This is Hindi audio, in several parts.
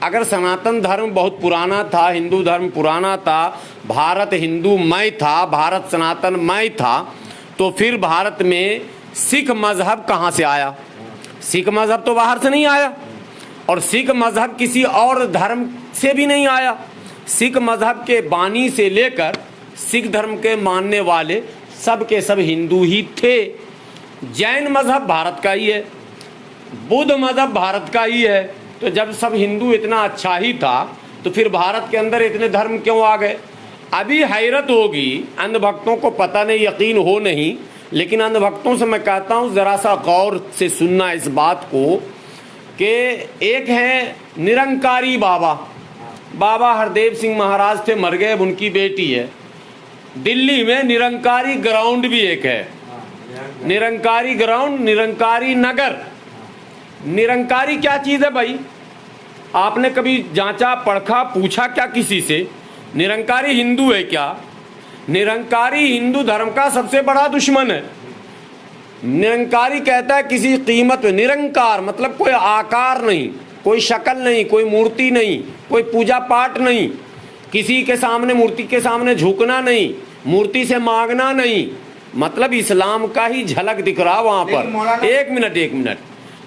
अगर सनातन धर्म बहुत पुराना था, हिंदू धर्म पुराना था, भारत हिंदूमय था, भारत सनातनमय था, तो फिर भारत में सिख मजहब कहाँ से आया? सिख मजहब तो बाहर से नहीं आया, और सिख मजहब किसी और धर्म से भी नहीं आया। सिख मजहब के बानी से लेकर सिख धर्म के मानने वाले सब के सब हिंदू ही थे। जैन मजहब भारत का ही है, बुद्ध मजहब भारत का ही है। तो जब सब हिंदू इतना अच्छा ही था तो फिर भारत के अंदर इतने धर्म क्यों आ गए? अभी हैरत होगी, अंधभक्तों को पता नहीं, यकीन हो नहीं, लेकिन अंधभक्तों से मैं कहता हूँ ज़रा सा गौर से सुनना इस बात को कि एक है निरंकारी बाबा, बाबा हरदेव सिंह महाराज थे, मर गए, अब उनकी बेटी है। दिल्ली में निरंकारी ग्राउंड भी एक है, निरंकारी ग्राउंड, निरंकारी नगर। निरंकारी क्या चीज़ है भाई? आपने कभी जांचा, पढ़ा, पूछा क्या किसी से? निरंकारी हिंदू है क्या? निरंकारी हिंदू धर्म का सबसे बड़ा दुश्मन है। निरंकारी कहता है किसी कीमत में, निरंकार मतलब कोई आकार नहीं, कोई शक्ल नहीं, कोई मूर्ति नहीं, कोई पूजा पाठ नहीं, किसी के सामने, मूर्ति के सामने झुकना नहीं, मूर्ति से मांगना नहीं, मतलब इस्लाम का ही झलक दिख रहा वहां पर। एक मिनट,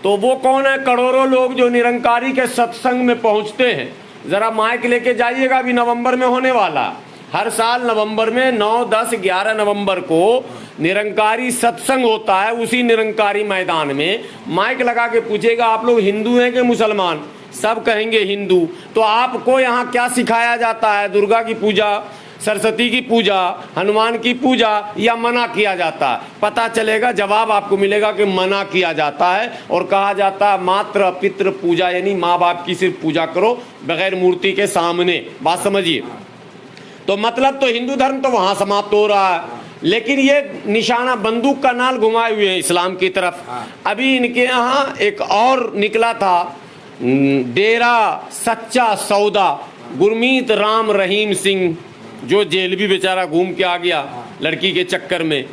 तो वो कौन है? करोड़ों लोग जो निरंकारी के सत्संग में पहुंचते हैं। जरा माइक लेके जाइएगा, अभी नवंबर में होने वाला, हर साल नवंबर में 9, 10, 11 नवंबर को निरंकारी सत्संग होता है। उसी निरंकारी मैदान में माइक लगा के पूछेगा आप लोग हिंदू हैं कि मुसलमान? सब कहेंगे हिंदू। तो आपको यहाँ क्या सिखाया जाता है? दुर्गा की पूजा, सरस्वती की पूजा, हनुमान की पूजा, या मना किया जाता है? पता चलेगा, जवाब आपको मिलेगा कि मना किया जाता है और कहा जाता है मात्र पितृ पूजा, यानी माँ बाप की सिर्फ पूजा करो बगैर मूर्ति के सामने। बात समझिए। तो मतलब तो हिंदू धर्म तो वहां समाप्त हो रहा है, लेकिन ये निशाना बंदूक का नाल घुमाए हुए हैं इस्लाम की तरफ। अभी इनके यहाँ एक और निकला था, डेरा सच्चा सौदा, गुरमीत राम रहीम सिंह, जो जेल भी बेचारा घूम के आ गया लड़की के चक्कर में।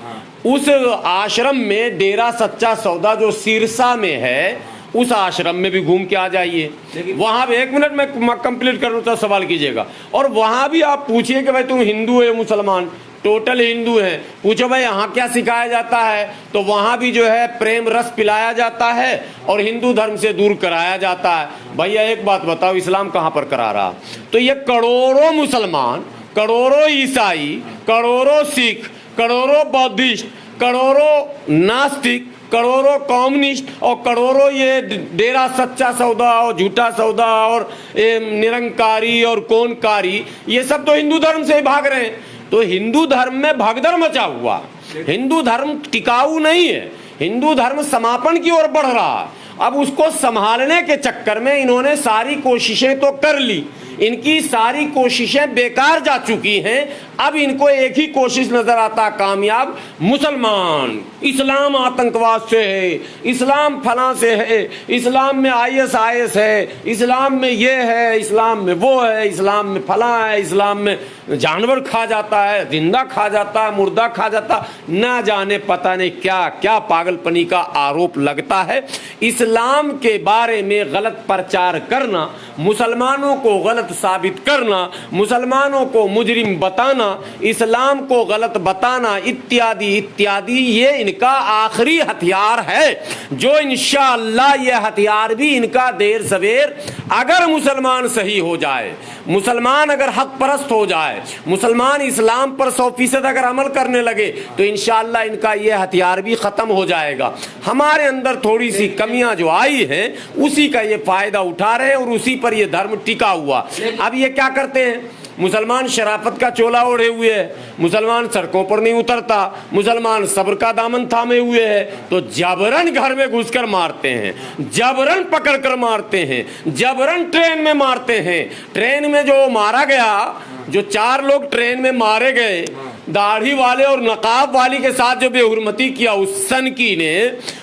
उस आश्रम में डेरा सच्चा सौदा जो सिरसा में है, उस आश्रम में भी घूम के आ जाइए। वहां भी, एक मिनट में कंप्लीट करूँ तो सवाल कीजिएगा। और वहां भी आप पूछिए कि भाई तुम हिंदू है मुसलमान? टोटल हिंदू है। पूछो भाई यहाँ क्या सिखाया जाता है? तो वहां भी जो है प्रेम रस पिलाया जाता है और हिंदू धर्म से दूर कराया जाता है। भैया एक बात बताओ, इस्लाम कहाँ पर करा रहा? तो ये करोड़ों मुसलमान, करोड़ों ईसाई, करोड़ों सिख, करोड़ों बौद्धिस्ट, करोड़ों नास्तिक, करोड़ों कम्युनिस्ट और करोड़ों ये डेरा सच्चा सौदा और झूठा सौदा और निरंकारी और कौनकारी, ये सब तो हिंदू धर्म से भाग रहे हैं। तो हिंदू धर्म में भगदड़ मचा हुआ। हिंदू धर्म टिकाऊ नहीं है, हिंदू धर्म समापन की ओर बढ़ रहा है। अब उसको संभालने के चक्कर में इन्होंने सारी कोशिशें तो कर ली, इनकी सारी कोशिशें बेकार जा चुकी हैं। अब इनको एक ही कोशिश नजर आता कामयाब, मुसलमान, इस्लाम आतंकवाद से है, इस्लाम फला से है, इस्लाम में ISIS है, इस्लाम में ये है, इस्लाम में वो है, इस्लाम में फला है, इस्लाम में जानवर खा जाता है, जिंदा खा जाता है, मुर्दा खा जाता, ना जाने पता नहीं क्या क्या पागलपनी का आरोप लगता है। इस्लाम के बारे में गलत प्रचार करना, मुसलमानों को गलत साबित करना, मुसलमानों को मुजरिम बताना, इस्लाम को गलत बताना, इत्यादि इत्यादि, ये इनका आखिरी हथियार है, जो इंशाअल्लाह ये हथियार भी इनका देर सवेर, अगर मुसलमान सही हो जाए, मुसलमान अगर हक परस्त हो जाए, मुसलमान इस्लाम पर 100% अगर अमल करने लगे, तो इंशाअल्लाह इनका ये हथियार भी खत्म हो जाएगा। हमारे अंदर थोड़ी सी कमियां जो आई हैं, उसी का ये फायदा उठा रहे हैं और उसी पर ये धर्म टिका हुआ। अब ये क्या करते हैं? मुसलमान शराफत का चोला ओढ़े हुए है, मुसलमान सड़कों पर नहीं उतरता, मुसलमान सब्र का दामन थामे हुए है, तो जबरन घर में घुसकर मारते हैं, जबरन पकड़कर मारते हैं, जबरन ट्रेन में मारते हैं। ट्रेन में जो मारा गया, जो 4 लोग ट्रेन में मारे गए, दाढ़ी वाले और नकाब वाली के साथ जो बेहुरमती किया उस सनकी ने,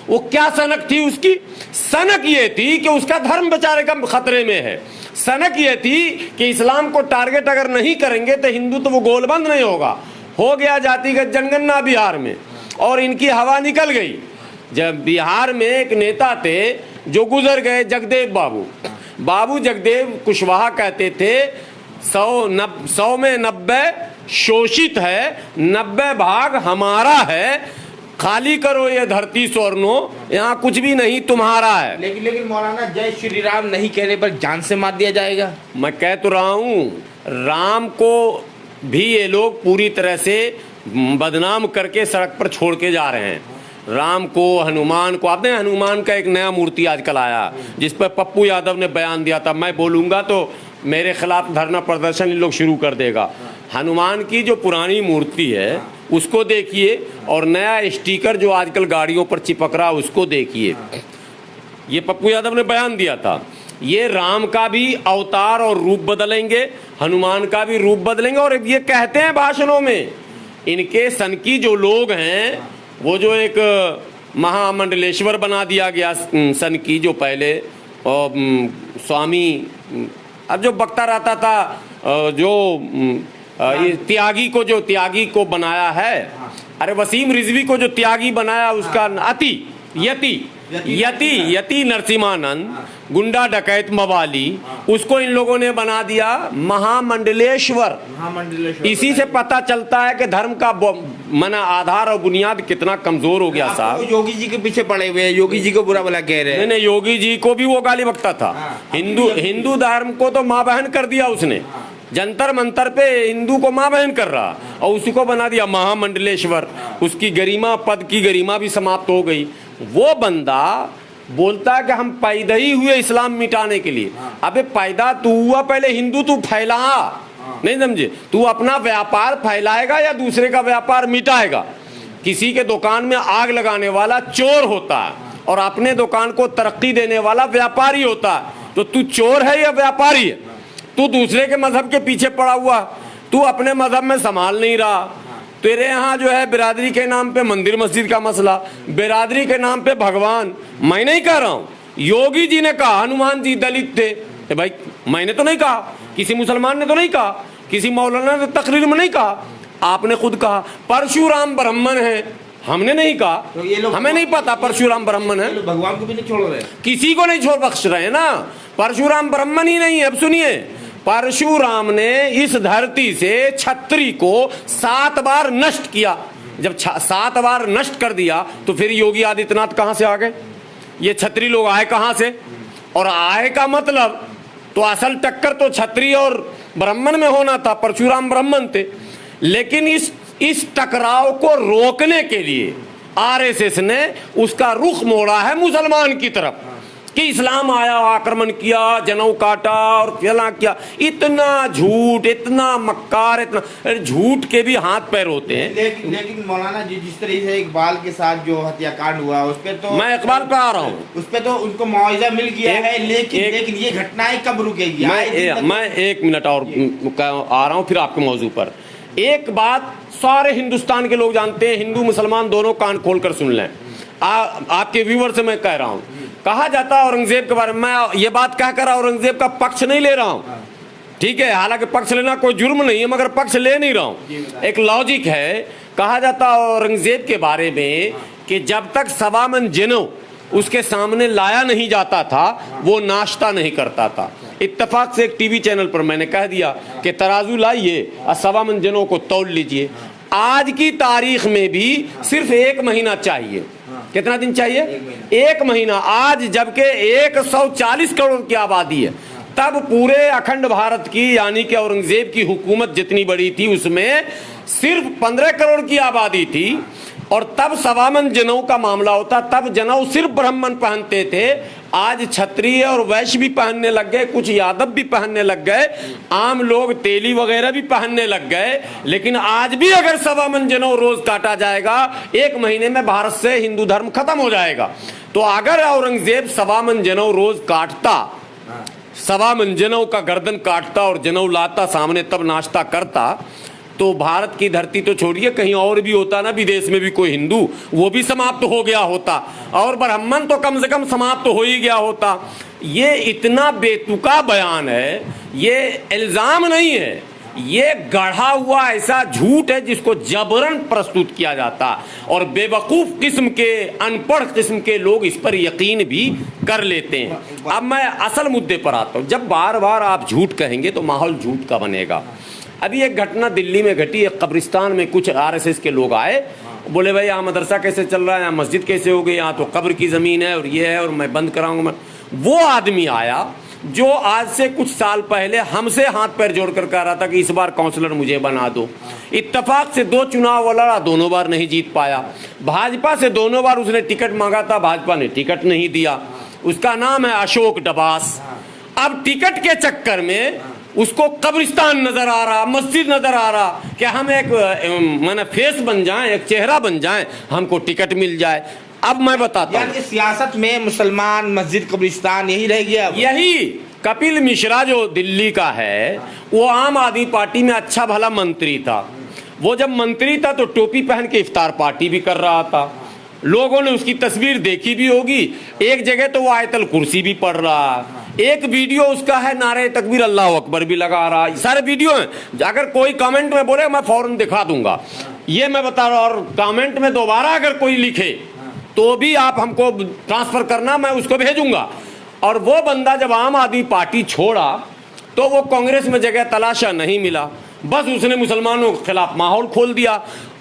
वो क्या सनक थी उसकी? सनक ये थी कि उसका धर्म बेचारे का खतरे में है। सनक ये थी कि इस्लाम को टारगेट अगर नहीं करेंगे तो हिंदू तो वो गोलबंद नहीं होगा। हो गया जातिगत जनगणना बिहार में और इनकी हवा निकल गई। जब बिहार में एक नेता थे जो गुजर गए, जगदेव बाबू, बाबू जगदेव कुशवाहा कहते थे 100 में 90 शोषित है, 90 भाग हमारा है, खाली करो ये धरती स्वर्णो, यहाँ कुछ भी नहीं तुम्हारा है। लेकिन मौलाना, जय श्री राम नहीं कहने पर जान से मार दिया जाएगा। मैं कह तो रहा हूँ, राम को भी ये लोग पूरी तरह से बदनाम करके सड़क पर छोड़ के जा रहे हैं। राम को, हनुमान को, आपने हनुमान का एक नया मूर्ति आजकल आया जिस पर पप्पू यादव ने बयान दिया था, मैं बोलूँगा तो मेरे खिलाफ धरना प्रदर्शन इन लोग शुरू कर देगा। हनुमान की जो पुरानी मूर्ति है उसको देखिए और नया स्टिकर जो आजकल गाड़ियों पर चिपक रहा उसको देखिए। ये पप्पू यादव ने बयान दिया था, ये राम का भी अवतार और रूप बदलेंगे, हनुमान का भी रूप बदलेंगे। और ये कहते हैं भाषणों में, इनके सन की जो लोग हैं, वो जो एक महामंडलेश्वर बना दिया गया सन की, जो पहले स्वामी, अब जो बकता रहता था, जो ये त्यागी को बनाया है, अरे वसीम रिजवी को जो त्यागी बनाया उसका यति नरसिम्हानंद, गुंडा डकैत मवाली, उसको इन लोगों ने बना दिया महामंडलेश्वर। इसी से पता चलता है कि धर्म का मना आधार और बुनियाद कितना कमजोर हो गया साहब। योगी जी के पीछे पड़े हुए हैं, योगी जी को बुरा भला कह रहे हैं। नहीं, योगी जी को भी वो गाली बकता था। हिंदू धर्म को तो माँ बहन कर दिया उसने, जंतर मंतर पे हिंदू को माँ बहन कर रहा और उसी को बना दिया महामंडलेश्वर। उसकी गरिमा, पद की गरिमा भी समाप्त हो गई। वो बंदा बोलता है कि हम पैदा ही हुए इस्लाम मिटाने के लिए। अबे पैदा तू हुआ, पहले हिंदू तू फैला, नहीं समझे? तू अपना व्यापार फैलाएगा या दूसरे का व्यापार मिटाएगा? किसी के दुकान में आग लगाने वाला चोर होता है और अपने दुकान को तरक्की देने वाला व्यापारी होता है। तो तू चोर है या व्यापारी है? तू दूसरे के मजहब के पीछे पड़ा हुआ, तू अपने मजहब में संभाल नहीं रहा। तेरे यहाँ जो है बिरादरी के नाम पे मंदिर मस्जिद का मसला, बिरादरी के नाम पे भगवान। मैं नहीं कह रहा हूँ, योगी जी ने कहा हनुमान जी दलित थे। भाई मैंने तो नहीं कहा, किसी मुसलमान ने तो नहीं कहा, किसी मौलाना ने तकरीर में नहीं कहा, आपने खुद कहा परशुराम ब्राह्मण है। हमने नहीं कहा, तो हमें नहीं पता परशुराम ब्राह्मण है। भगवान को भी नहीं छोड़ रहे, किसी को नहीं छोड़ बख्श रहे ना। परशुराम ब्राह्मण ही नहीं है। अब सुनिए, परशुराम ने इस धरती से छत्री को 7 बार नष्ट किया। जब 7 बार नष्ट कर दिया तो फिर योगी आदित्यनाथ कहां से आ गए? ये छत्री लोग आए कहां से? और आए का मतलब तो असल टक्कर तो छत्री और ब्राह्मण में होना था, परशुराम ब्राह्मण थे। लेकिन इस टकराव को रोकने के लिए आरएसएस ने उसका रुख मोड़ा है मुसलमान की तरफ कि इस्लाम आया, आक्रमण किया, जनऊ काटा और फैला किया। इतना झूठ, इतना मक्कार, इतना झूठ के भी हाथ पैर होते हैं। लेकिन मौलाना जी, जिस तरीके से इकबाल के साथ जो हत्याकांड हुआ उस पे तो मैं इकबाल पे आ रहा हूँ, उस पे तो उनको मुआवजा मिल गया है। लेकिन ये घटनाएं कब रुकेगी? मैं 1 मिनट और आ रहा हूँ फिर आपके मौजू पर। एक बात सारे हिंदुस्तान के लोग जानते हैं, हिंदू मुसलमान दोनों कान खोल कर सुन लें। आपके व्यूवर से मैं कह रहा हूँ, कहा जाता है औरंगजेब के बारे में, मैं ये बात कहकर औरंगजेब का पक्ष नहीं ले रहा हूँ, ठीक है, हालांकि पक्ष लेना कोई जुर्म नहीं है, मगर पक्ष ले नहीं रहा हूँ। एक लॉजिक है। कहा जाता है औरंगजेब के बारे में कि जब तक 1.25 मन जनेऊ उसके सामने लाया नहीं जाता था वो नाश्ता नहीं करता था। इत्तेफाक से एक टीवी चैनल पर मैंने कह दिया कि तराजू लाइए और 1.25 मन जनेऊ को तौल लीजिए। आज की तारीख में भी सिर्फ 1 महीना चाहिए। कितना दिन चाहिए? 1 महीना। आज जबकि 140 करोड़ की आबादी है, तब पूरे अखंड भारत की यानी कि औरंगजेब की हुकूमत जितनी बड़ी थी उसमें सिर्फ 15 करोड़ की आबादी थी। और तब 1.25 मन जनेऊ का मामला होता, तब जनेऊ सिर्फ ब्राह्मण पहनते थे। आज क्षत्रिय और वैश्य भी पहनने लग गए, कुछ यादव भी पहनने लग गए, आम लोग तेली वगैरह भी पहनने लग गए। लेकिन आज भी अगर 1.25 मन जनेऊ रोज काटा जाएगा, 1 महीने में भारत से हिंदू धर्म खत्म हो जाएगा। तो अगर औरंगजेब 1.25 मन जनेऊ रोज काटता, 1.25 मन जनेऊ का गर्दन काटता और जनेऊ लाता सामने, तब नाश्ता करता, तो भारत की धरती तो छोड़िए, कहीं और भी होता ना, विदेश में भी कोई हिंदू, वो भी समाप्त हो गया होता, और ब्राह्मण तो कम से कम समाप्त हो ही गया होता। ये इतना बेतुका बयान है, ये इल्जाम नहीं है, ये गढ़ा हुआ ऐसा झूठ है जिसको जबरन प्रस्तुत किया जाता और बेवकूफ किस्म के, अनपढ़ किस्म के लोग इस पर यकीन भी कर लेते हैं। अब मैं असल मुद्दे पर आता हूँ। जब बार बार आप झूठ कहेंगे तो माहौल झूठ का बनेगा। अभी एक घटना दिल्ली में घटी, एक कब्रिस्तान में कुछ आरएसएस के लोग आए, बोले भाई यहाँ मदरसा कैसे चल रहा है, यहाँ मस्जिद कैसे हो गई, यहाँ तो कब्र की ज़मीन है और ये है और मैं बंद कराऊंगा। वो आदमी आया जो आज से कुछ साल पहले हमसे हाथ पैर जोड़कर कह रहा था कि इस बार काउंसलर मुझे बना दो। इत्तेफाक से 2 चुनाव लड़ा, दोनों बार नहीं जीत पाया। भाजपा से दोनों बार उसने टिकट मांगा था, भाजपा ने टिकट नहीं दिया। उसका नाम है अशोक डबास। अब टिकट के चक्कर में उसको कब्रिस्तान नजर आ रहा, मस्जिद नजर आ रहा कि हम एक माने फेस बन जाएं, एक चेहरा बन जाएं, हमको टिकट मिल जाए। अब मैं बताता हूँ, सियासत में मुसलमान, मस्जिद, कब्रिस्तान यही रह गया। यही कपिल मिश्रा जो दिल्ली का है, वो आम आदमी पार्टी में अच्छा भला मंत्री था। वो जब मंत्री था तो टोपी पहन के इफ्तार पार्टी भी कर रहा था। लोगों ने उसकी तस्वीर देखी भी होगी। एक जगह तो वो आयतल कुर्सी भी पढ़ रहा। एक वीडियो उसका है नारे तकबीर अल्लाह अकबर भी लगा रहा। सारे वीडियो हैं। अगर कोई कमेंट में बोले मैं फौरन दिखा दूंगा, ये मैं बता रहा हूँ। और कमेंट में दोबारा अगर कोई लिखे तो भी आप हमको ट्रांसफर करना, मैं उसको भेजूंगा। और वो बंदा जब आम आदमी पार्टी छोड़ा तो वो कांग्रेस में जगह तलाशा, नहीं मिला। बस उसने मुसलमानों के खिलाफ माहौल खोल दिया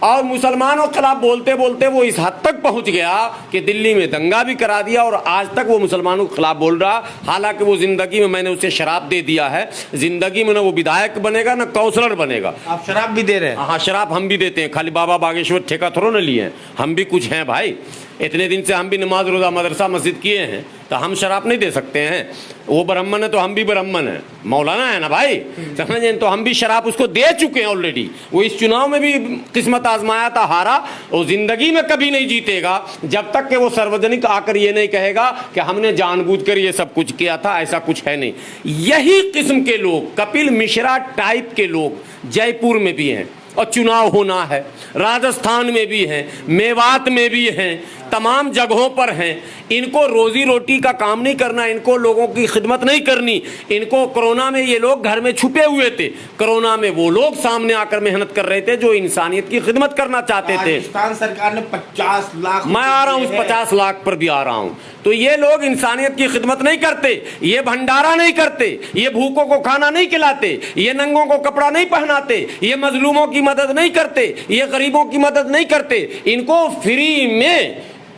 और मुसलमानों के खिलाफ बोलते बोलते वो इस हद तक पहुंच गया कि दिल्ली में दंगा भी करा दिया। और आज तक वो मुसलमानों के खिलाफ बोल रहा। हालांकि वो जिंदगी में, मैंने उसे शराब दे दिया है, जिंदगी में ना वो विधायक बनेगा ना काउंसलर बनेगा। आप शराब भी दे रहे हैं? हाँ, शराब हम भी देते हैं। खाली बाबा बागेश्वर ठेका थोड़ा ना लिए हैं, हम भी कुछ हैं भाई। इतने दिन से हम भी नमाज रोजा मदरसा मस्जिद किए हैं, तो हम शराब नहीं दे सकते हैं? वो ब्राह्मण है तो हम भी ब्राह्मण हैं, मौलाना है ना भाई, समझे? तो हम भी शराब उसको दे चुके हैं ऑलरेडी। वो इस चुनाव में भी किस्मत आजमाया था, हारा। वो जिंदगी में कभी नहीं जीतेगा जब तक कि वो सार्वजनिक आकर ये नहीं कहेगा कि हमने जानबूझकर ये सब कुछ किया था। ऐसा कुछ है नहीं। यही किस्म के लोग, कपिल मिश्रा टाइप के लोग जयपुर में भी हैं और चुनाव होना है, राजस्थान में भी हैं, मेवात में भी हैं, तमाम जगहों पर हैं। इनको रोजी रोटी का काम नहीं करना, इनको लोगों की खिदमत नहीं करनी। इनको कोरोना में ये लोग घर में छुपे हुए थे, कोरोना में वो लोग सामने आकर मेहनत कर रहे थे जो इंसानियत की खिदमत करना चाहते थे। राजस्थान सरकार ने 50 लाख, मैं आ रहा हूँ उस 50 लाख पर भी आ रहा हूँ। तो ये लोग इंसानियत की खिदमत नहीं करते, ये भंडारा नहीं करते, ये भूखों को खाना नहीं खिलाते, ये नंगों को कपड़ा नहीं पहनाते, ये मजलूमों की मदद नहीं करते, ये गरीबों की मदद नहीं करते। इनको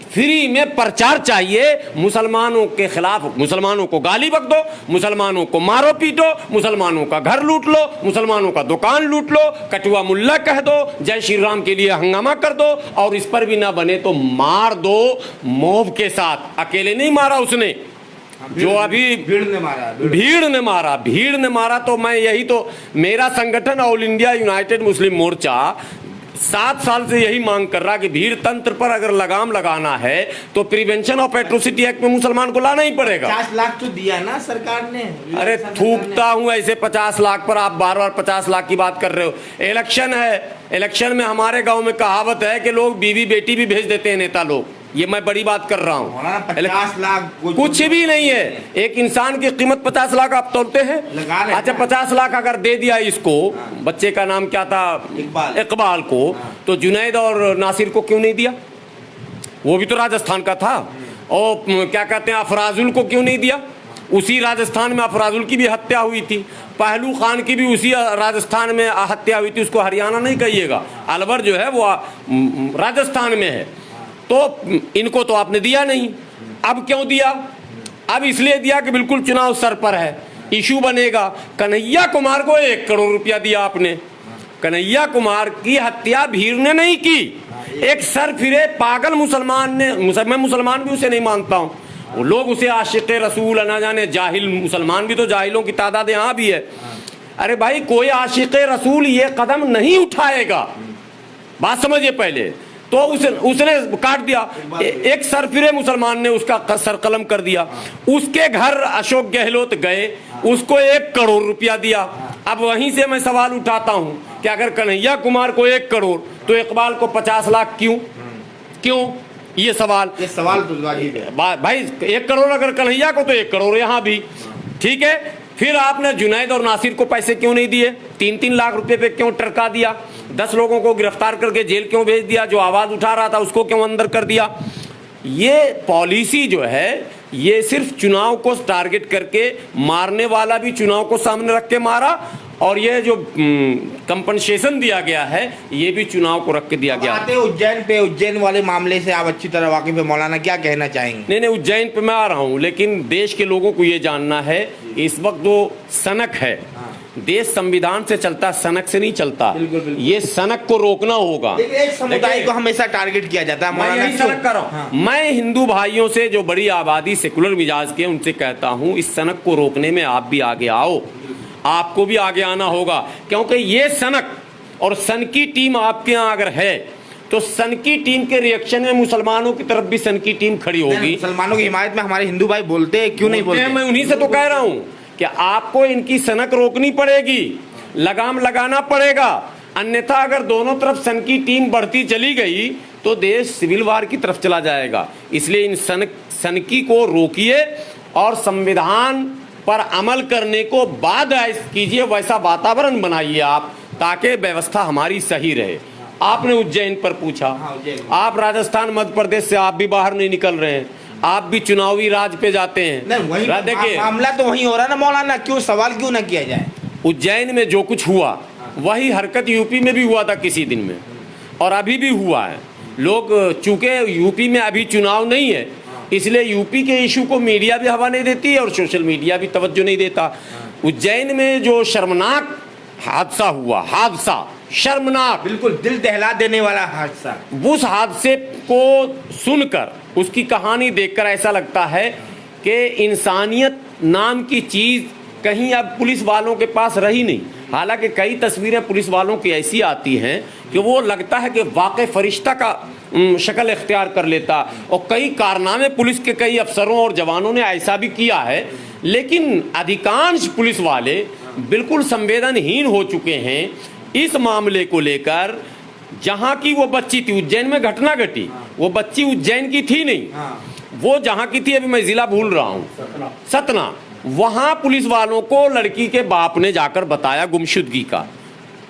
फ्री में प्रचार चाहिए। मुसलमानों के खिलाफ, मुसलमानों को गाली बक दो, मुसलमानों को मारो पीटो, मुसलमानों का घर लूट लो, मुसलमानों का दुकान लूट लो, कटुआ मुल्ला कह दो, जय श्री राम के लिए हंगामा कर दो, और इस पर भी ना बने तो मार दो मौत के साथ। अकेले नहीं मारा उसने, जो अभी भीड़ ने मारा। तो मैं यही तो, मेरा संगठन ऑल इंडिया यूनाइटेड मुस्लिम मोर्चा 7 साल से यही मांग कर रहा कि भीड़ तंत्र पर अगर लगाम लगाना है तो प्रिवेंशन ऑफ एट्रोसिटी एक्ट में मुसलमान को लाना ही पड़ेगा। 50 लाख तो दिया ना सरकार ने। अरे थूकता हूं ऐसे 50 लाख पर, आप बार बार 50 लाख की बात कर रहे हो। इलेक्शन है, इलेक्शन में हमारे गांव में कहावत है कि लोग बीवी बेटी भी भेज देते हैं नेता लोग। ये मैं बड़ी बात कर रहा हूँ। 50 लाख कुछ भी नहीं है। एक इंसान की कीमत 50 लाख आप तोलते हैं? अच्छा, 50 लाख अगर दे दिया इसको, बच्चे का नाम क्या था, इकबाल को, तो जुनैद और नासिर को क्यों नहीं दिया? वो भी तो राजस्थान का था। और क्या कहते हैं, अफराजुल को क्यों नहीं दिया? उसी राजस्थान में अफराजुल की भी हत्या हुई थी। पहलू खान की भी उसी राजस्थान में हत्या हुई थी। उसको हरियाणा नहीं कहिएगा, अलवर जो है वो राजस्थान में है। तो इनको तो आपने दिया नहीं। अब क्यों दिया? अब इसलिए दिया कि बिल्कुल चुनाव सर पर है, इशू बनेगा। कन्हैया कुमार को 1 करोड़ रुपया दिया आपने। कन्हैया कुमार की हत्या भीड़ ने नहीं की, एक सरफिरे पागल मुसलमान ने। मैं मुसलमान भी उसे नहीं मानता हूँ, वो लोग उसे आशिक रसूल ना जाने, जाहिल मुसलमान भी तो जाहिलों की तादाद यहाँ भी है। अरे भाई, कोई आशिक रसूल ये कदम नहीं उठाएगा, बात समझिए पहले। तो उसने काट दिया। एक सरफिरे मुसलमान ने उसका सरकलम कर दिया। उसके घर अशोक गहलोत गए, उसको 1 करोड़ रुपया दिया। अब वहीं से मैं सवाल उठाता हूं कि अगर कन्हैया कुमार को 1 करोड़ तो इकबाल को 50 लाख क्यों? ये सवाल तो भाई 1 करोड़ अगर कन्हैया को तो 1 करोड़ यहाँ भी, ठीक है। फिर आपने जुनैद और नासिर को पैसे क्यों नहीं दिए? 3-3 लाख रुपए पे क्यों टरका दिया? 10 लोगों को गिरफ्तार करके जेल क्यों भेज दिया? जो आवाज उठा रहा था उसको क्यों अंदर कर दिया? ये पॉलिसी जो है ये सिर्फ चुनाव को टारगेट करके, मारने वाला भी चुनाव को सामने रख के मारा, और ये जो कंपनसेशन दिया गया है ये भी चुनाव को रख के दिया गया। आते उज्जैन पे, उज्जैन वाले मामले से आप अच्छी तरह वाकिफ है, मौलाना क्या कहना चाहेंगे? नहीं, उज्जैन पे मैं आ रहा हूँ, लेकिन देश के लोगों को ये जानना है इस वक्त जो सनक है, देश संविधान से चलता, सनक से नहीं चलता। बिल्कुल, बिल्कुल। ये सनक को रोकना होगा। एक समुदाय को हमेशा टारगेट किया जाता है। मैं यही सनक कर रहा हूं। मैं हिंदू भाइयों से, जो बड़ी आबादी सेकुलर मिजाज के, उनसे कहता हूं इस सनक को रोकने में आप भी आगे आओ, आपको भी आगे आना होगा, क्योंकि ये सनक और सन की टीम आपके यहाँ अगर है तो सन की टीम के रिएक्शन में मुसलमानों की तरफ भी सन की टीम खड़ी होगी। मुसलमानों की हिमायत में हमारे हिंदू भाई बोलते हैं, क्यों नहीं बोलते? मैं उन्हीं से तो कह रहा हूं कि आपको इनकी सनक रोकनी पड़ेगी, लगाम लगाना पड़ेगा, अन्यथा अगर दोनों तरफ सन की टीम बढ़ती चली गई तो देश सिविल वार की तरफ चला जाएगा। इसलिए इन सनकी को रोकिए और संविधान पर अमल करने को बाध्य कीजिए, वैसा वातावरण बनाइए आप, ताकि व्यवस्था हमारी सही रहे। आपने उज्जैन पर पूछा, आप राजस्थान मध्य प्रदेश से आप भी बाहर नहीं निकल रहे हैं, आप भी चुनावी राज पे जाते हैं। देखिए मामला तो वही हो रहा है ना मौलाना, क्यों सवाल क्यों ना किया जाए? उज्जैन में जो कुछ हुआ वही हरकत यूपी में भी हुआ था किसी दिन में, और अभी भी हुआ है। लोग, चूंकि यूपी में अभी चुनाव नहीं है, इसलिए यूपी के इशू को मीडिया भी हवा नहीं देती है और सोशल मीडिया भी तवज्जो नहीं देता। उज्जैन में जो शर्मनाक हादसा हुआ, हादसा शर्मनाक, बिल्कुल दिल दहला देने वाला हादसा, उस हादसे को सुनकर, उसकी कहानी देखकर ऐसा लगता है कि इंसानियत नाम की चीज कहीं अब पुलिस वालों के पास रही नहीं। हालांकि कई तस्वीरें पुलिस वालों की ऐसी आती हैं कि वो लगता है कि वाकई फरिश्ता का शक्ल इख्तियार कर लेता, और कई कारनामे पुलिस के कई अफसरों और जवानों ने ऐसा भी किया है। लेकिन अधिकांश पुलिस वाले बिल्कुल संवेदनहीन हो चुके हैं इस मामले को लेकर। जहां की वो बच्ची थी, उज्जैन में घटना घटी, वो बच्ची उज्जैन की थी नहीं, वो जहां की थी, अभी मैं जिला भूल रहा हूं, सतना। वहां पुलिस वालों को लड़की के बाप ने जाकर बताया गुमशुदगी का,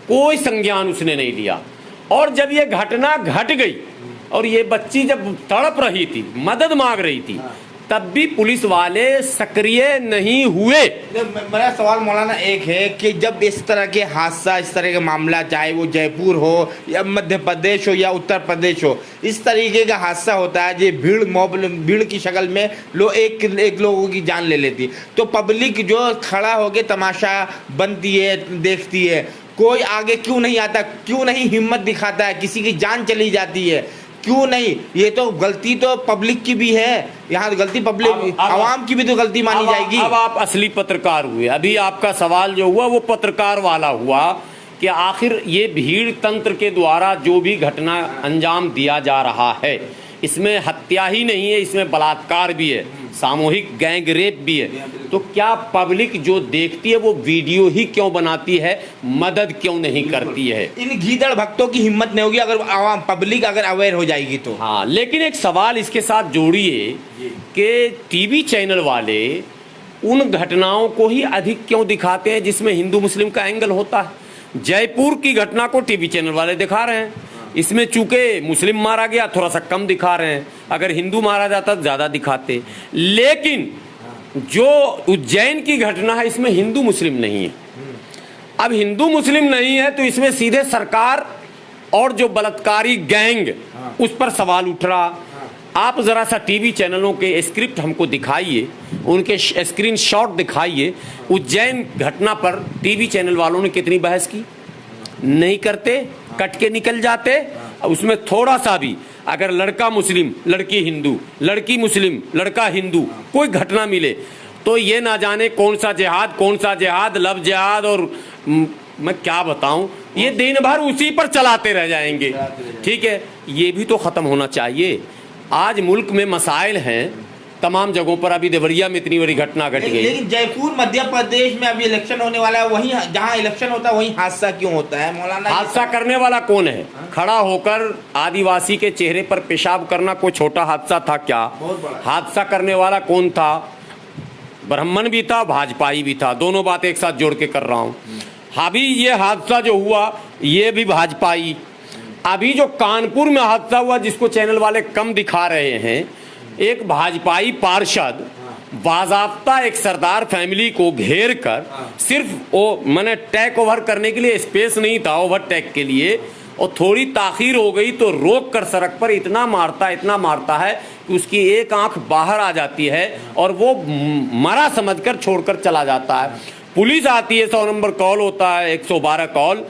कोई संज्ञान उसने नहीं लिया। और जब ये घटना घट गई और ये बच्ची जब तड़प रही थी, मदद मांग रही थी, तब भी पुलिस वाले सक्रिय नहीं हुए। मेरा सवाल मौलाना एक है कि जब इस तरह के हादसा, इस तरह के मामला, चाहे वो जयपुर हो या मध्य प्रदेश हो या उत्तर प्रदेश हो, इस तरीके का हादसा होता है, जो भीड़ की शक्ल में एक लोगों की जान ले लेती, तो पब्लिक जो खड़ा होके तमाशा बनती है, देखती है, कोई आगे क्यों नहीं आता, क्यों नहीं हिम्मत दिखाता है? किसी की जान चली जाती है, क्यों नहीं? ये तो गलती तो पब्लिक की भी है, यहाँ गलती पब्लिक, आवाम की भी तो गलती मानी जाएगी। अब आप असली पत्रकार हुए। अभी आपका सवाल जो हुआ वो पत्रकार वाला हुआ कि आखिर ये भीड़ तंत्र के द्वारा जो भी घटना अंजाम दिया जा रहा है, इसमें हत्या ही नहीं है, इसमें बलात्कार भी है, सामूहिक गैंग रेप भी है, तो क्या पब्लिक जो देखती है वो वीडियो ही क्यों बनाती है, मदद क्यों नहीं करती है? इन गीदड़ भक्तों की हिम्मत नहीं होगी अगर आवाम, पब्लिक अगर अवेयर हो जाएगी तो। हाँ, लेकिन एक सवाल इसके साथ जोड़िए कि टीवी चैनल वाले उन घटनाओं को ही अधिक क्यों दिखाते हैं जिसमें हिंदू मुस्लिम का एंगल होता है। जयपुर की घटना को टीवी चैनल वाले दिखा रहे हैं, इसमें चूंकि मुस्लिम मारा गया थोड़ा सा कम दिखा रहे हैं, अगर हिंदू मारा जाता तो ज्यादा दिखाते। लेकिन जो उज्जैन की घटना है इसमें हिंदू मुस्लिम नहीं है। अब हिंदू मुस्लिम नहीं है तो इसमें सीधे सरकार और जो बलात्कारी गैंग उस पर सवाल उठ रहा। आप जरा सा टीवी चैनलों के स्क्रिप्ट हमको दिखाइए, उनके स्क्रीनशॉट दिखाइए, उज्जैन घटना पर टीवी चैनल वालों ने कितनी बहस की? नहीं करते, कट के निकल जाते। उसमें थोड़ा सा भी अगर लड़का मुस्लिम, लड़की हिंदू, लड़की मुस्लिम, लड़का हिंदू, कोई घटना मिले तो ये ना जाने कौन सा जिहाद, लव जिहाद, और मैं क्या बताऊं, ये दिन भर उसी पर चलाते रह जाएंगे। ठीक है, ये भी तो खत्म होना चाहिए। आज मुल्क में मसाइल हैं तमाम जगहों पर। अभी देवरिया में इतनी बड़ी घटना घट गई, लेकिन जयपुर मध्य प्रदेश में अभी इलेक्शन होने वाला है, वहीं जहां इलेक्शन होता है वहीं हादसा क्यों होता है मौलाना? हादसा करने वाला कौन है? खड़ा होकर आदिवासी के चेहरे पर पेशाब करना कोई छोटा हादसा था क्या? बहुत बड़ा। हादसा करने वाला कौन था? ब्राह्मण भी था, भाजपाई भी था, दोनों बातें एक साथ जोड़ के कर रहा हूँ। अभी ये हादसा जो हुआ ये भी भाजपाई। अभी जो कानपुर में हादसा हुआ जिसको चैनल वाले कम दिखा रहे हैं, एक भाजपाई पार्षद बाज़ाब्ता एक सरदार फैमिली को घेर कर सिर्फ वो मैंने टेक ओवर करने के लिए स्पेस नहीं था, ओवरटेक के लिए, और थोड़ी ताखीर हो गई तो रोक कर सड़क पर इतना मारता है कि उसकी एक आंख बाहर आ जाती है और वो मरा समझकर छोड़कर चला जाता है। पुलिस आती है, 100 नंबर कॉल होता है, 112 कॉल,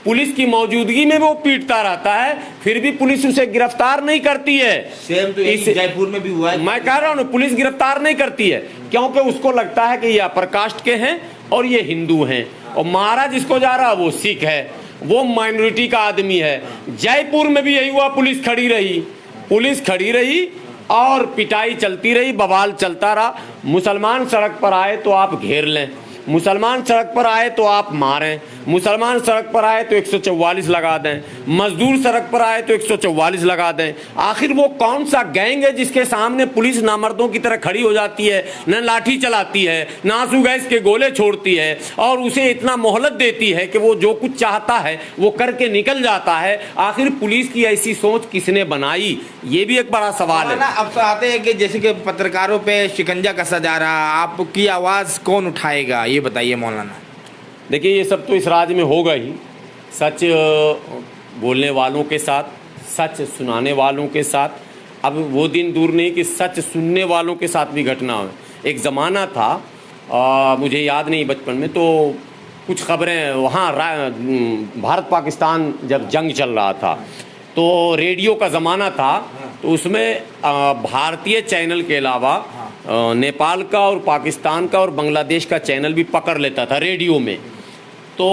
पुलिस की मौजूदगी में वो पीटता रहता है, फिर भी पुलिस उसे गिरफ्तार नहीं करती है। सेम तो यही जयपुर में भी हुआ है। मैं कह रहा हूँ पुलिस गिरफ्तार नहीं करती है क्योंकि उसको लगता है कि ये अपर कास्ट के हैं और ये हिंदू हैं, और मारा जिसको जा रहा वो सिख है, वो माइनॉरिटी का आदमी है। जयपुर में भी यही हुआ, पुलिस खड़ी रही और पिटाई चलती रही, बवाल चलता रहा। मुसलमान सड़क पर आए तो आप घेर लें, मुसलमान सड़क पर आए तो आप मारें, मुसलमान सड़क पर आए तो 144 लगा दें, मजदूर सड़क पर आए तो 144 लगा दें। आखिर वो कौन सा गैंग है जिसके सामने पुलिस नामर्दों की तरह खड़ी हो जाती है, न लाठी चलाती है, न आंसू गैस के गोले छोड़ती है, और उसे इतना मोहलत देती है कि वो जो कुछ चाहता है वो करके निकल जाता है। आखिर पुलिस की ऐसी सोच किसने बनाई, ये भी एक बड़ा सवाल है। अब तो आते हैं कि जैसे कि पत्रकारों पे शिकंजा कसा जा रहा, आपकी आवाज़ कौन उठाएगा, ये बताइए मौलाना। देखिए ये सब तो इस राज्य में होगा ही, सच बोलने वालों के साथ, सच सुनाने वालों के साथ। अब वो दिन दूर नहीं कि सच सुनने वालों के साथ भी घटना हो। एक ज़माना था, मुझे याद नहीं बचपन में, तो कुछ खबरें वहाँ भारत पाकिस्तान जब जंग चल रहा था तो रेडियो का ज़माना था, तो उसमें भारतीय चैनल के अलावा नेपाल का और पाकिस्तान का और बांग्लादेश का चैनल भी पकड़ लेता था रेडियो में। तो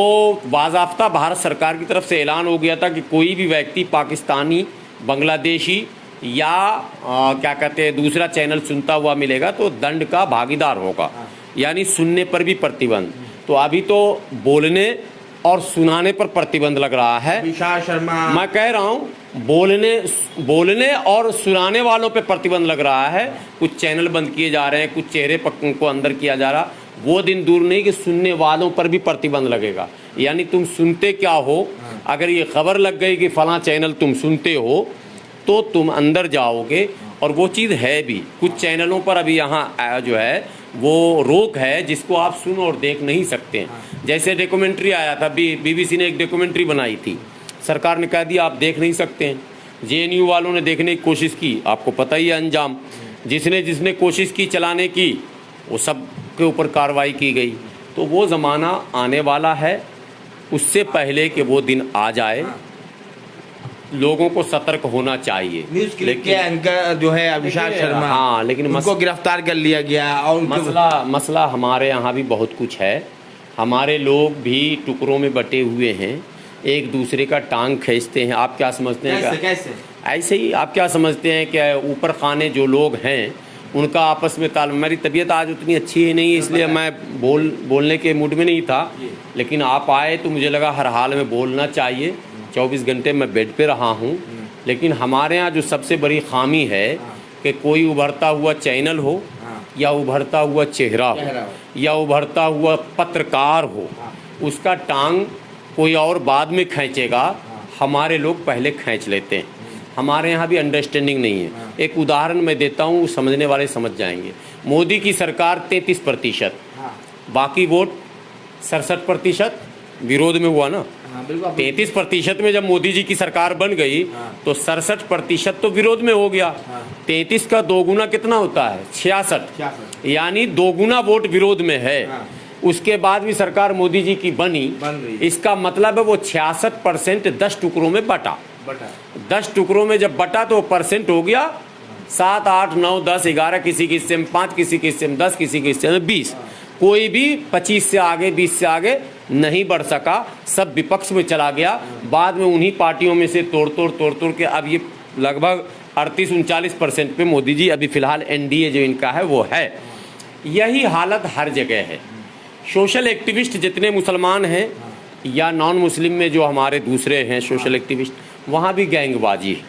बाज़ाब्ता भारत सरकार की तरफ से ऐलान हो गया था कि कोई भी व्यक्ति पाकिस्तानी, बांग्लादेशी या क्या कहते हैं दूसरा चैनल सुनता हुआ मिलेगा तो दंड का भागीदार होगा, यानी सुनने पर भी प्रतिबंध। तो अभी तो बोलने और सुनाने पर प्रतिबंध लग रहा है। विशाल शर्मा, मैं कह रहा हूँ बोलने और सुनाने वालों पे प्रतिबंध लग रहा है। कुछ चैनल बंद किए जा रहे हैं, कुछ चेहरे को अंदर किया जा रहा। वो दिन दूर नहीं कि सुनने वालों पर भी प्रतिबंध लगेगा, यानी तुम सुनते क्या हो, अगर ये खबर लग गई कि फलां चैनल तुम सुनते हो तो तुम अंदर जाओगे। और वो चीज़ है भी, कुछ चैनलों पर अभी यहाँ जो है वो रोक है जिसको आप सुन और देख नहीं सकते। जैसे डॉक्यूमेंट्री आया था, BBC ने एक डॉक्यूमेंट्री बनाई थी, सरकार ने कह दिया आप देख नहीं सकते हैं। JNU वालों ने देखने की कोशिश की, आपको पता ही है अंजाम, जिसने कोशिश की चलाने की वो सब के ऊपर कार्रवाई की गई। तो वो ज़माना आने वाला है, उससे पहले कि वो दिन आ जाए लोगों को सतर्क होना चाहिए। न्यूज़ क्लिप के एंकर जो है विशाल शर्मा, हाँ, लेकिन उनको गिरफ्तार कर लिया गया। और मसला हमारे यहाँ भी बहुत कुछ है, हमारे लोग भी टुकड़ों में बटे हुए हैं, एक दूसरे का टांग खींचते हैं। आप क्या समझते हैं? कैसे? ऐसे ही आप क्या समझते हैं कि ऊपर खाने जो लोग हैं उनका आपस में मेरी तबीयत आज उतनी अच्छी ही नहीं, इसलिए मैं बोलने के मूड में नहीं था, लेकिन आप आए तो मुझे लगा हर हाल में बोलना चाहिए। 24 घंटे मैं बेड पे रहा हूँ, लेकिन हमारे यहाँ जो सबसे बड़ी खामी है कि कोई उभरता हुआ चैनल हो या उभरता हुआ चेहरा हो या उभरता हुआ पत्रकार हो, उसका टांग कोई और बाद में खींचेगा, हमारे लोग पहले खींच लेते हैं। हमारे यहाँ भी अंडरस्टैंडिंग नहीं है। एक उदाहरण मैं देता हूँ, समझने वाले समझ जाएंगे। मोदी की सरकार 33%, बाकी वोट 67% विरोध में हुआ ना। 33% में जब मोदी जी की सरकार बन गई तो 67% तो विरोध में हो गया। 33 का 2 गुना कितना होता है? 66, यानी 2 गुना वोट विरोध में है। उसके बाद भी सरकार मोदी जी की बनी, इसका मतलब है वो 66% 10 टुकड़ों में बटा। 10 टुकड़ों में जब बटा तो परसेंट हो गया 7, 8, 9, 10, 11, किसी के हिस्से में 5, किसी के हिस्से में 10, किसी के हिस्से में 20। कोई भी 25 से आगे 20 से आगे नहीं बढ़ सका, सब विपक्ष में चला गया। बाद में उन्हीं पार्टियों में से तोड़ के अब ये लगभग 38-39% पे मोदी जी अभी फिलहाल NDA जो इनका है वो है। यही हालत हर जगह है। सोशल एक्टिविस्ट जितने मुसलमान हैं या नॉन मुस्लिम में जो हमारे दूसरे हैं सोशल एक्टिविस्ट, वहाँ भी गैंगबाजी है।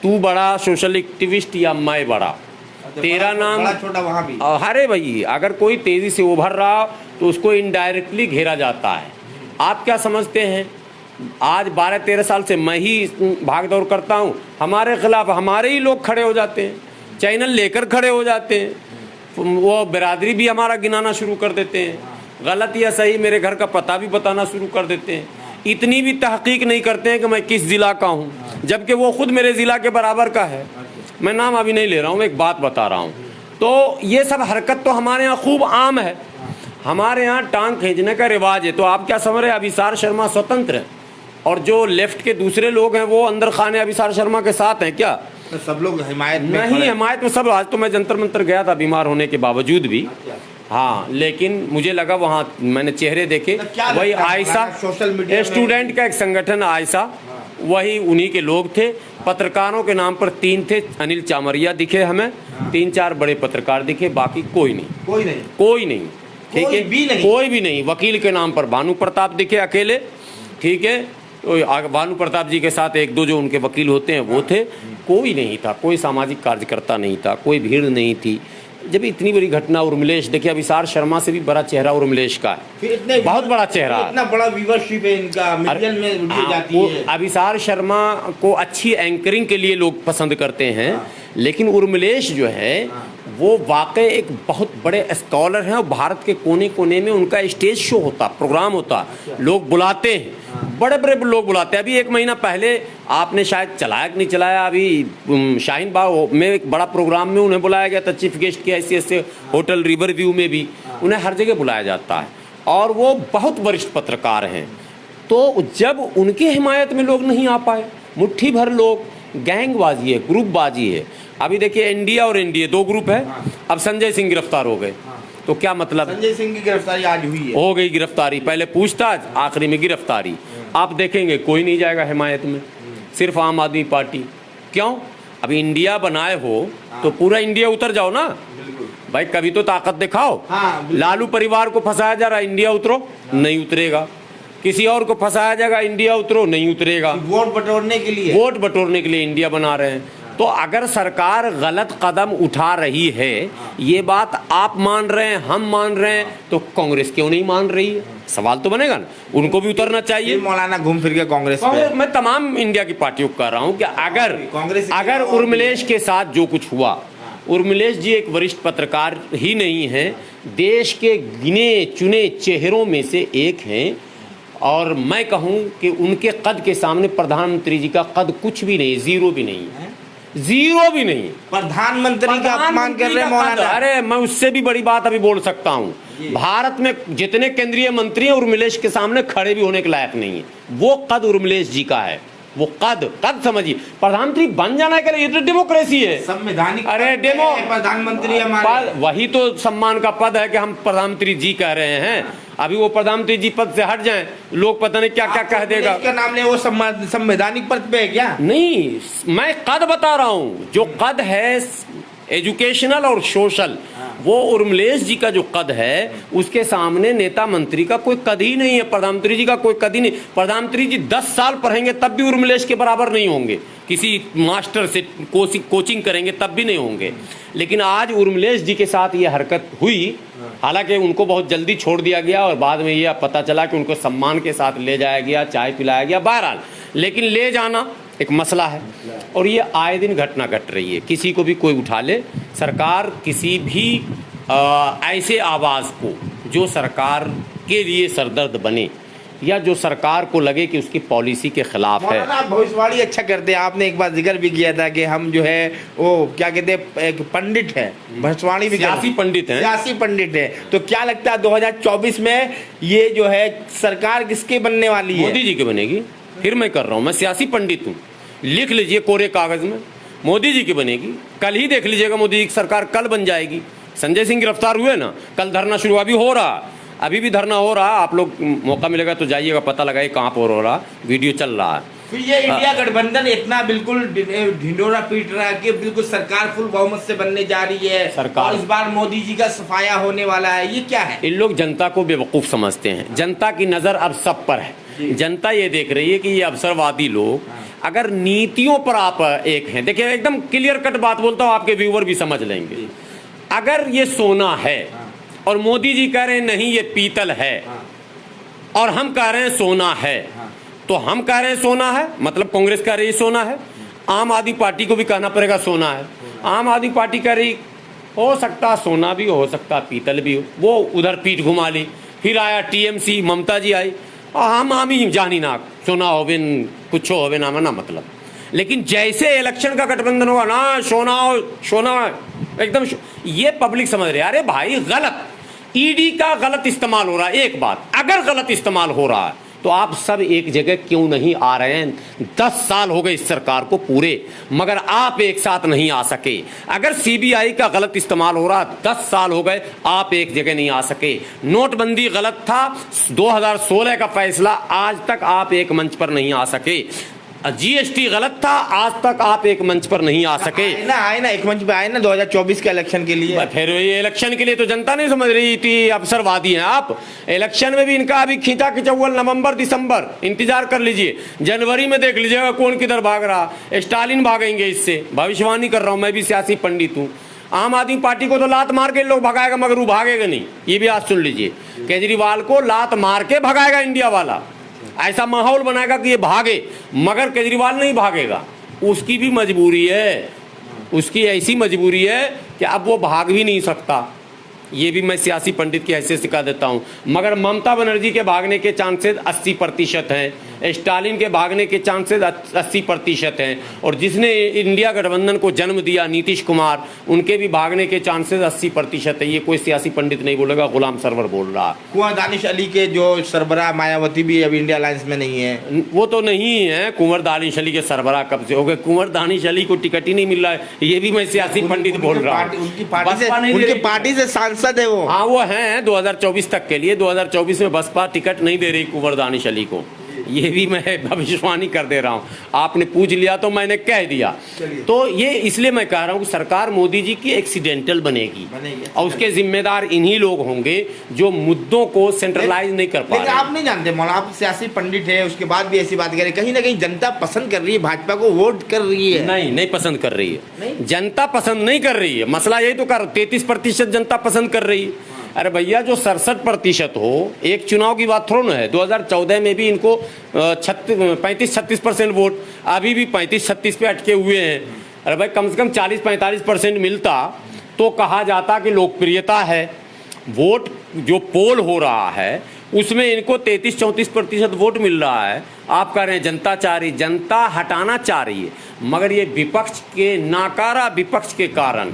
तू बड़ा सोशल एक्टिविस्ट या मैं बड़ा, तेरा नाम बड़ा छोटा वहाँ भी। अरे भाई, अगर कोई तेजी से उभर रहा तो उसको इनडायरेक्टली घेरा जाता है। आप क्या समझते हैं, आज 12-13 साल से मैं ही भाग दौड़ करता हूँ, हमारे खिलाफ हमारे ही लोग खड़े हो जाते हैं, चैनल लेकर खड़े हो जाते हैं, वो बिरादरी भी हमारा गिनाना शुरू कर देते हैं, गलत या सही मेरे घर का पता भी बताना शुरू कर देते हैं। इतनी भी तहकीक नहीं करते हैं कि मैं किस ज़िला का हूँ, जबकि वो खुद मेरे ज़िला के बराबर का है। मैं नाम अभी नहीं ले रहा हूँ, एक बात बता रहा हूँ। तो ये सब हरकत तो हमारे यहाँ खूब आम है, हमारे यहाँ टांग खींचने का रिवाज है। तो आप क्या समझ रहे हैं अभिसार शर्मा स्वतंत्र है और जो लेफ्ट के दूसरे लोग हैं वो अंदर खाने अभिसार शर्मा के साथ हैं क्या? तो सब लोग हिमायत में नहीं, हिमायत में सब। आज तो मैं जंतर मंतर गया था बीमार होने के बावजूद भी, हाँ, लेकिन मुझे लगा वहाँ मैंने चेहरे देखे, वही आयशा, सोशल मीडिया स्टूडेंट का एक संगठन आयशा, वही उन्हीं के लोग थे। पत्रकारों के नाम पर 3 थे, अनिल चामरिया दिखे हमें, 3-4 बड़े पत्रकार दिखे, बाकी कोई नहीं, कोई नहीं, ठीक है, कोई भी नहीं। वकील के नाम पर भानु प्रताप दिखे अकेले, ठीक है, तो भानु प्रताप जी के साथ 1-2 जो उनके वकील होते हैं वो थे, कोई नहीं था, कोई सामाजिक कार्यकर्ता नहीं था, कोई भीड़ नहीं थी। जब इतनी बड़ी घटना, उर्मिलेश देखिए, अभिसार शर्मा से भी बड़ा चेहरा उर्मिलेश का है, बहुत बड़ा चेहरा, इतना बड़ा व्यूअरशिप है इनका, मिलियन में वीडियो जाती है। अभिसार शर्मा को अच्छी एंकरिंग के लिए लोग पसंद करते हैं, लेकिन उर्मिलेश जो है वो वाकई एक बहुत बड़े स्कॉलर हैं और भारत के कोने कोने में उनका स्टेज शो होता, प्रोग्राम होता, लोग बुलाते हैं, बड़े बड़े लोग बुलाते हैं। अभी 1 महीना पहले आपने शायद चलाया कि नहीं चलाया, अभी शाहीन बाग में एक बड़ा प्रोग्राम में उन्हें बुलाया गया था चीफ गेस्ट के हैसियत से, होटल रिवर व्यू में भी उन्हें हर जगह बुलाया जाता है और वो बहुत वरिष्ठ पत्रकार हैं। तो जब उनकी हिमायत में लोग नहीं आ पाए, मुट्ठी भर लोग, गैंगबाजी है, ग्रुपबाजी है। अभी देखिए इंडिया और एनडीए 2 ग्रुप है, अब संजय सिंह गिरफ्तार हो गए, तो क्या मतलब? संजय सिंह की गिरफ्तारी आज हुई है, हो गई गिरफ्तारी, पहले पूछताछ, आखिरी में गिरफ्तारी। आप देखेंगे कोई नहीं जाएगा हिमायत में, सिर्फ आम आदमी पार्टी। क्यों? अभी इंडिया बनाए हो तो पूरा इंडिया उतर जाओ ना भाई, कभी तो ताकत दिखाओ। लालू परिवार को फंसाया जा रहा, इंडिया उतरो, नहीं उतरेगा। किसी और को फंसाया जाएगा, इंडिया उतरो, नहीं उतरेगा। वोट बटोरने के लिए, वोट बटोरने के लिए इंडिया बना रहे हैं। तो अगर सरकार गलत कदम उठा रही है, ये बात आप मान रहे हैं, हम मान रहे हैं, तो कांग्रेस क्यों नहीं मान रही है? सवाल तो बनेगा ना, उनको भी उतरना चाहिए। मौलाना घूम फिर के कांग्रेस मैं तमाम इंडिया की पार्टियों को कह रहा हूँ कि अगर उर्मिलेश के साथ जो कुछ हुआ, उर्मिलेश जी एक वरिष्ठ पत्रकार ही नहीं है, देश के गिने चुने चेहरों में से एक हैं, और मैं कहूँ कि उनके कद के सामने प्रधानमंत्री जी का कद कुछ भी नहीं, जीरो भी नहीं है, जीरो भी नहीं। प्रधानमंत्री का अपमान कर रहे हैं मौलाना। अरे मैं उससे भी बड़ी बात अभी बोल सकता हूँ, भारत में जितने केंद्रीय मंत्री हैं उर्मिलेश के सामने खड़े भी होने के लायक नहीं है। वो कद उर्मिलेश जी का है, वो कद समझिए। प्रधानमंत्री बन जाना के लिए, ये तो डेमोक्रेसी है, संवैधानिक। अरे प्रधानमंत्री हमारे, वही तो सम्मान का पद है कि हम प्रधानमंत्री जी कह रहे हैं। अभी वो प्रधानमंत्री जी पद से हट जाएं, लोग पता नहीं क्या क्या कह देगा। इसका नाम ले, वो संवैधानिक पद पे है क्या? नहीं, मैं कद बता रहा हूँ, जो कद है एजुकेशनल और सोशल, वो उर्मिलेश जी का जो कद है उसके सामने नेता मंत्री का कोई कद ही नहीं है, प्रधानमंत्री जी का कोई कद ही नहीं। प्रधानमंत्री जी 10 साल पढ़ेंगे तब भी उर्मिलेश के बराबर नहीं होंगे, किसी मास्टर से कोचिंग करेंगे तब भी नहीं होंगे। लेकिन आज उर्मिलेश जी के साथ ये हरकत हुई, हालांकि उनको बहुत जल्दी छोड़ दिया गया और बाद में यह पता चला कि उनको सम्मान के साथ ले जाया गया, चाय पिलाया गया, बहरहाल, लेकिन ले जाना एक मसला है और ये आए दिन घटना घट रही है। किसी को भी कोई उठा ले, सरकार किसी भी ऐसे आवाज़ को जो सरकार के लिए सरदर्द बने या जो सरकार को लगे कि उसकी पॉलिसी के खिलाफ है। आप भविष्यवाणी अच्छा करते हैं, आपने एक बार जिक्र भी किया था कि हम जो है वो क्या कहते हैं, एक पंडित है, भविष्यवाणी भी, सियासी पंडित है, सियासी पंडित है। तो क्या लगता है 2024 में ये जो है सरकार किसके बनने वाली है? मोदी जी की बनेगी। फिर मैं कर रहा हूँ, मैं सियासी पंडित हूँ, लिख लीजिए कोरे कागज में, मोदी जी की बनेगी। कल ही देख लीजिएगा, मोदी जी की सरकार कल बन जाएगी। संजय सिंह गिरफ्तार हुए ना, कल धरना शुरू अभी हो रहा, अभी भी धरना हो रहा। आप लोग मौका मिलेगा तो जाइएगा, पता लगाइए कहाँ पर हो रहा, वीडियो चल रहा है। फिर ये इंडिया गठबंधन इतना बिल्कुल ढिंडोरा पीट रहा है कि बिल्कुल सरकार फुल बहुमत से बनने जा रही है सरकार, और इस बार मोदी जी का सफाया होने वाला है। ये क्या है? इन लोग जनता को बेवकूफ़ समझते हैं। जनता की नज़र अब सब पर है। जनता ये देख रही है कि ये अवसरवादी लोग अगर नीतियों पर आप एक हैं, देखिए एकदम क्लियर कट बात बोलता हूं, आपके व्यूअर भी समझ लेंगे। अगर ये सोना है और मोदी जी कह रहे हैं नहीं ये पीतल है, और हम कह रहे हैं सोना है, तो हम कह रहे हैं सोना है, मतलब कांग्रेस कह रही है सोना है, आम आदमी पार्टी को भी कहना पड़ेगा सोना है। आम आदमी पार्टी कह रही हो सकता सोना भी हो सकता पीतल भी हो, वो उधर पीठ घुमा ली। फिर आया टीएमसी, ममता जी आई, हम ही जानी ना सोना होवे कुछ होवे ना मना मतलब। लेकिन जैसे इलेक्शन का गठबंधन होगा ना सोना एकदम ये पब्लिक समझ रही है, अरे भाई गलत, ईडी का गलत इस्तेमाल हो रहा है। एक बात, अगर गलत इस्तेमाल हो रहा है तो आप सब एक जगह क्यों नहीं आ रहे हैं? 10 साल हो गए इस सरकार को पूरे, मगर आप एक साथ नहीं आ सके। अगर सीबीआई का गलत इस्तेमाल हो रहा, 10 साल हो गए आप एक जगह नहीं आ सके। नोटबंदी गलत था, 2016 का फैसला, आज तक आप एक मंच पर नहीं आ सके। जीएसटी गलत था, आज तक आप एक मंच पर नहीं आ सके। आए ना एक मंच पे आए ना 2024 के इलेक्शन के लिए। फिर ये इलेक्शन के लिए तो जनता नहीं समझ रही थी, अवसरवादी हैं आप। इलेक्शन में भी इनका अभी खींचा खिंचौल नवंबर दिसंबर इंतजार कर लीजिए, जनवरी में देख लीजिएगा कौन किधर भाग रहा। स्टालिन भागेंगे इससे, भविष्यवाणी कर रहा हूं, मैं भी सियासी पंडित हूं। आम आदमी पार्टी को तो लात मार के लोग भगाएगा, मगर वो भागेगा नहीं, ये भी आज सुन लीजिए। केजरीवाल को लात मार के भगाएगा इंडिया वाला, ऐसा माहौल बनाएगा कि ये भागे, मगर केजरीवाल नहीं भागेगा। उसकी भी मजबूरी है, उसकी ऐसी मजबूरी है कि अब वो भाग भी नहीं सकता। ये भी मैं सियासी पंडित की हैसियत से कह देता हूं। मगर ममता बनर्जी के भागने के चांसेस 80% हैं, स्टालिन के भागने के चांसेस 80% हैं, और जिसने इंडिया गठबंधन को जन्म दिया नीतीश कुमार, उनके भी भागने के चांसेस 80% है। ये कोई सियासी पंडित नहीं बोलेगा, गुलाम सरवर बोल रहा। कुंवर दानिश अली के जो सरबराह मायावती भी अभी इंडिया अलायंस में नहीं है। वो तो नहीं है, कुंवर दानिश अली के सरबराह कब से हो गए? कुंवर दानिश अली को टिकट ही नहीं मिल रहा है, ये भी मैं सियासी पंडित बोल रहा हूँ। उनकी पार्टी से सांसद है वो। हाँ वो हैं 2024 तक के लिए, 2024 में बसपा टिकट नहीं दे रही कुंवर दानिश अली को, ये भी मैं भविष्यवाणी कर दे रहा हूँ। आपने पूछ लिया तो मैंने कह दिया। तो ये इसलिए मैं कह रहा हूँ कि सरकार मोदी जी की एक्सीडेंटल बनेगी और उसके जिम्मेदार इन्हीं लोग होंगे जो मुद्दों को सेंट्रलाइज नहीं कर पा रहे। आप नहीं जानते मौलाना, आप सियासी पंडित है, उसके बाद भी ऐसी बात करें, कहीं ना कहीं जनता पसंद कर रही है, भाजपा को वोट कर रही है। नहीं पसंद कर रही है, जनता पसंद नहीं कर रही है। मसला यही तो कर 33% जनता पसंद कर रही है। अरे भैया जो 67% हो, एक चुनाव की बात थोड़ा ना है। 2014 में भी इनको 35-36% वोट, अभी भी 35-36 पे अटके हुए हैं। अरे भाई कम से कम 40-45% मिलता तो कहा जाता कि लोकप्रियता है। वोट जो पोल हो रहा है उसमें इनको 33-34% वोट मिल रहा है। आप कह रहे हैं जनता चाह रही, जनता हटाना चाह रही है, मगर ये विपक्ष के नाकारा विपक्ष के कारण,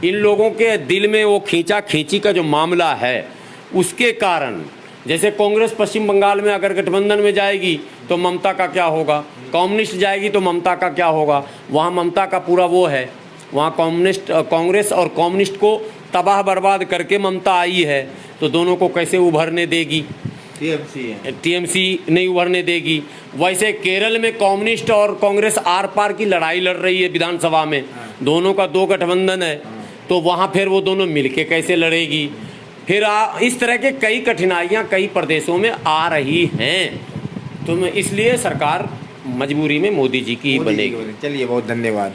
इन लोगों के दिल में वो खींचा खींची का जो मामला है उसके कारण, जैसे कांग्रेस पश्चिम बंगाल में अगर गठबंधन में जाएगी तो ममता का क्या होगा, कम्युनिस्ट जाएगी तो ममता का क्या होगा। वहाँ ममता का पूरा वो है, वहाँ कांग्रेस और कम्युनिस्ट को तबाह बर्बाद करके ममता आई है, तो दोनों को कैसे उभरने देगी? टीएमसी नहीं उभरने देगी। वैसे केरल में कम्युनिस्ट और कांग्रेस आर पार की लड़ाई लड़ रही है विधानसभा में, दोनों का 2 गठबंधन है, तो वहाँ फिर वो दोनों मिलके कैसे लड़ेगी? फिर इस तरह के कई कठिनाइयाँ कई प्रदेशों में आ रही हैं, तो इसलिए सरकार मजबूरी में मोदी जी की ही बनेगी। चलिए बहुत धन्यवाद।